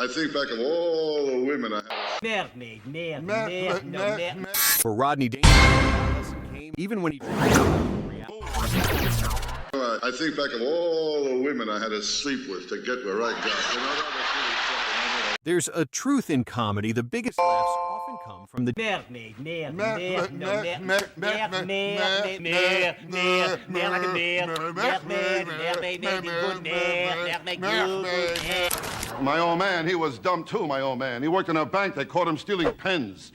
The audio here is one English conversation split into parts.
think back of all the women I had. For Rodney Dangerfield, came even when he I think back of all the women I had to sleep with to get where I got. You know, that was really something. There's a truth in comedy. The biggest laughs often come from the My old man, he was dumb too, my old man. He worked in a bank. They caught him stealing pens.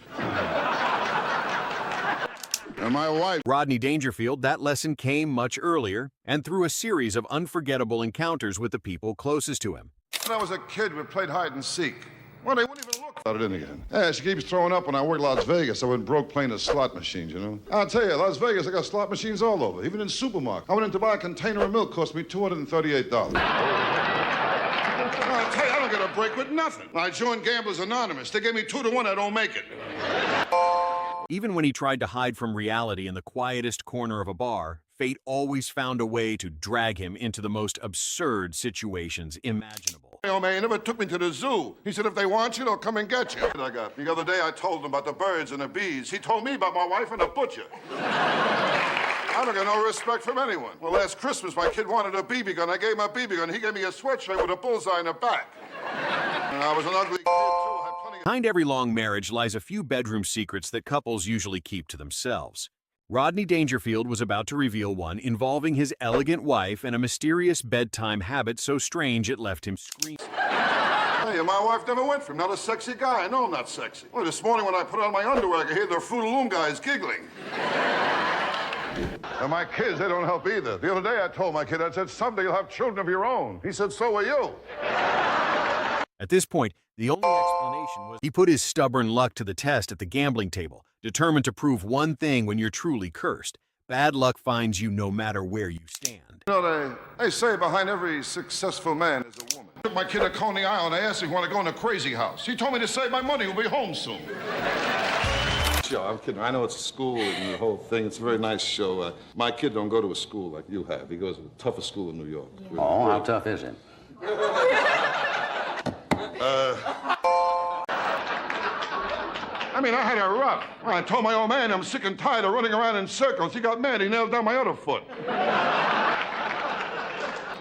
And my wife... Rodney Dangerfield, that lesson came much earlier and through a series of unforgettable encounters with the people closest to him. When I was a kid, we played hide and seek. Well, they wouldn't even look. Got it in again. Yeah, she keeps throwing up when I worked Las Vegas. I went broke playing the slot machines, you know. I'll tell you, Las Vegas, I got slot machines all over, even in supermarkets. I went in to buy a container of milk, cost me $238. I'll tell you, I don't get a break with nothing. I joined Gamblers Anonymous. They gave me 2 to 1, I don't make it. Even when he tried to hide from reality in the quietest corner of a bar, fate always found a way to drag him into the most absurd situations imaginable. Oh, man, he never took me to the zoo. He said, if they want you, they'll come and get you. I got. The other day, I told him about the birds and the bees. He told me about my wife and the butcher. I don't get no respect from anyone. Well, last Christmas, my kid wanted a BB gun. I gave him a BB gun. He gave me a sweatshirt with a bullseye in the back. And I was an ugly kid, too. Behind every long marriage lies a few bedroom secrets that couples usually keep to themselves. Rodney Dangerfield was about to reveal one involving his elegant wife and a mysterious bedtime habit so strange it left him screaming. Hey, my wife never went for him. Not a sexy guy. I know I'm not sexy. Well, this morning when I put on my underwear, I could hear the Fruit of the Loom guys giggling. And my kids, they don't help either. The other day I told my kid, I said, someday you'll have children of your own. He said, so will you. At this point, the only explanation was he put his stubborn luck to the test at the gambling table, determined to prove one thing when you're truly cursed. Bad luck finds you no matter where you stand. You know, they say behind every successful man is a woman. I took my kid to Coney Island. I asked him if he wanted to go in a crazy house. He told me to save my money. He'll be home soon. Show, I'm kidding. I know it's a school and the whole thing. It's a very nice show. My kid don't go to a school like you have. He goes to the toughest school in New York. Yeah. Oh, how tough is it? I mean, I had a rough. I told my old man I'm sick and tired of running around in circles. He got mad. He nailed down my other foot.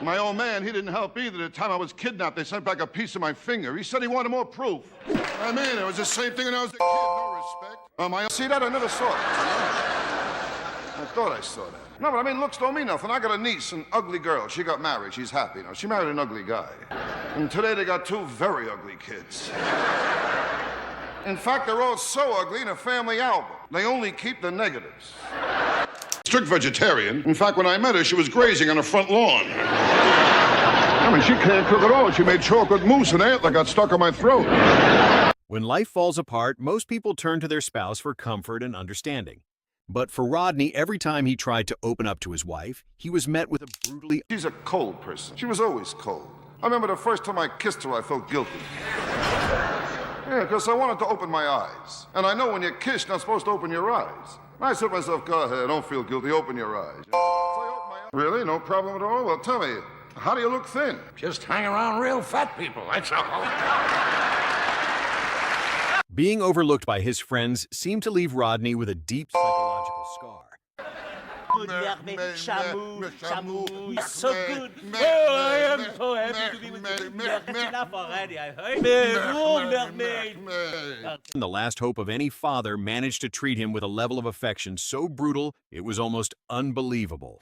My old man, he didn't help either. The time I was kidnapped, they sent back a piece of my finger. He said he wanted more proof. I mean, it was the same thing when I was a kid. No respect. See that? I never saw it. I thought I saw that. No, but I mean, looks don't mean nothing. I got a niece, an ugly girl. She got married. She's happy, you know. She married an ugly guy. And today they got 2 very ugly kids. In fact, they're all so ugly in a family album. They only keep the negatives. Strict vegetarian. In fact, when I met her, she was grazing on the front lawn. I mean, she can't cook at all. She made chocolate mousse and antler got stuck on my throat. When life falls apart, most people turn to their spouse for comfort and understanding. But for Rodney, every time he tried to open up to his wife, he was met with a brutally... She's a cold person. She was always cold. I remember the first time I kissed her, I felt guilty. Yeah, because I wanted to open my eyes. And I know when you kiss, you're not supposed to open your eyes. I said to myself, go ahead, don't feel guilty, open your eyes. So I opened my eyes. Really? No problem at all? Well, tell me, how do you look thin? Just hang around real fat people, that's all. Being overlooked by his friends seemed to leave Rodney with a deep psychological scar. Good Shamu, you're so good. Oh, I am so happy to be with you. That's enough already, I heard. The last hope of any father managed to treat him with a level of affection so brutal, it was almost unbelievable.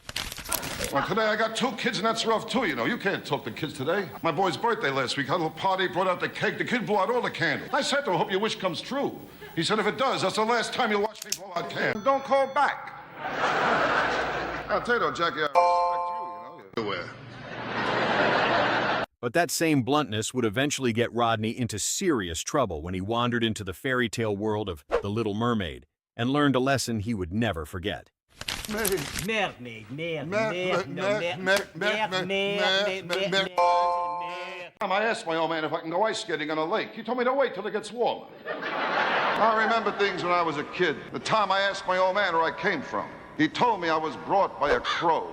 Well, today I got 2 kids, and that's rough, too, you know. You can't talk to kids today. My boy's birthday last week. Had a little party, brought out the cake. The kid blew out all the candles. I said to him, hope your wish comes true. He said, if it does, that's the last time you'll watch me blow out candles. Don't call back. I'll tell you, though, Jackie, I respect you, you know. But that same bluntness would eventually get Rodney into serious trouble when he wandered into the fairy tale world of The Little Mermaid and learned a lesson he would never forget. I asked my old man if I can go ice skating on a lake. He told me to wait till it gets warmer. I remember things when I was a kid. The time I asked my old man where I came from. He told me I was brought by a crow.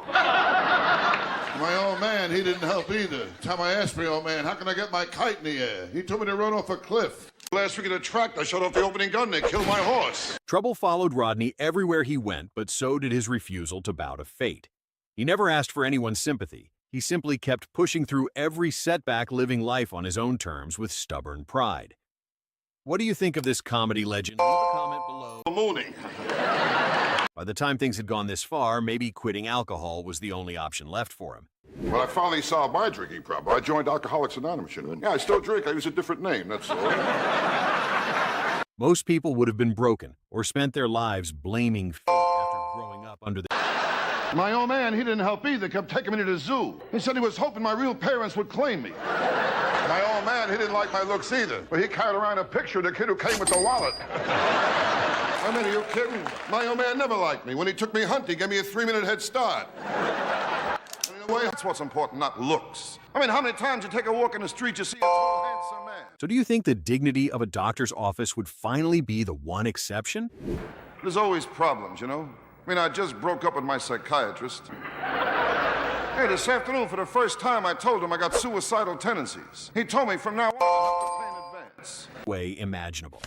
My old man, he didn't help either. Time I asked me, old man, how can I get my kite in the air? He told me to run off a cliff. Last week at the track, I shut off the opening gun. They killed my horse. Trouble followed Rodney everywhere he went, but so did his refusal to bow to fate. He never asked for anyone's sympathy. He simply kept pushing through every setback, living life on his own terms with stubborn pride. What do you think of this comedy legend? Leave a comment below. Mooning. By the time things had gone this far, maybe quitting alcohol was the only option left for him. Well, I finally solved my drinking problem. I joined Alcoholics Anonymous, you know. Yeah, I still drink. I use a different name, that's all. Most people would have been broken or spent their lives blaming fate after growing up under the... My old man, he didn't help either. Kept taking me to the zoo. He said he was hoping my real parents would claim me. My old man, he didn't like my looks either. But he carried around a picture of the kid who came with the wallet. I mean, are you kidding? My old man never liked me. When he took me hunting, he gave me a 3-minute head start. And in a way, that's what's important, not looks. I mean, how many times you take a walk in the street, you see a tall, handsome man? So do you think the dignity of a doctor's office would finally be the one exception? There's always problems, you know? I mean, I just broke up with my psychiatrist. Hey, this afternoon, for the first time, I told him I got suicidal tendencies. He told me from now on, I'll have to pay in advance. Way imaginable.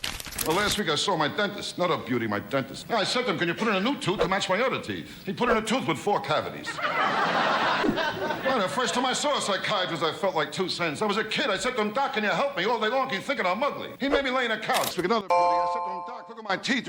Well, last week I saw my dentist. Not a beauty, my dentist. Yeah, I said to him, can you put in a new tooth to match my other teeth? He put in a tooth with 4 cavities. Well, the first time I saw a psychiatrist, I felt like 2 cents. I was a kid. I said to him, Doc, can you help me? All day long, he's thinking I'm ugly. He made me lay in a couch. With another beauty, I said to him, Doc, look at my teeth.